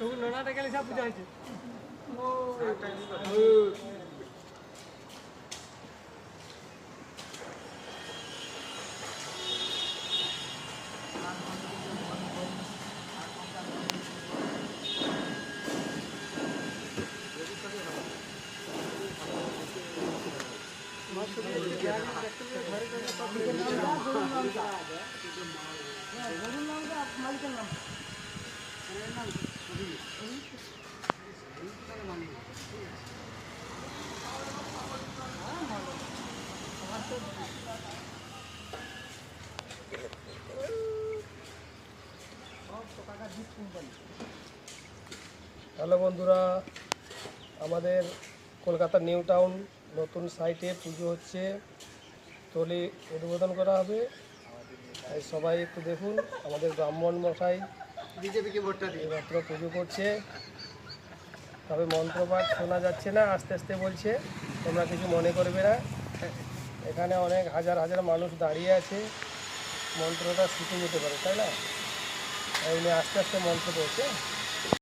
লোনাটা গেলে সব পূজা হয়েছে। হ্যালো বন্ধুরা, আমাদের কলকাতার নিউ টাউন নতুন সাইটে পুজো হচ্ছে, তলি উদ্বোধন করা হবে। তাই সবাই একটু দেখুন, আমাদের ব্রাহ্মণ মশাই বিজেপিকে ভোটটা দিই। এইমাত্র পুজো করছে, তবে মন্ত্রপাঠ শোনা যাচ্ছে না, আস্তে আস্তে বলছে, তোমরা কিছু মনে করবে না। এখানে অনেক হাজার হাজার মানুষ দাঁড়িয়ে আছে, মন্ত্রটা শিখে যেতে পারে, তাই না? এমনি আস্তে আস্তে মন্ত্র পড়ছে।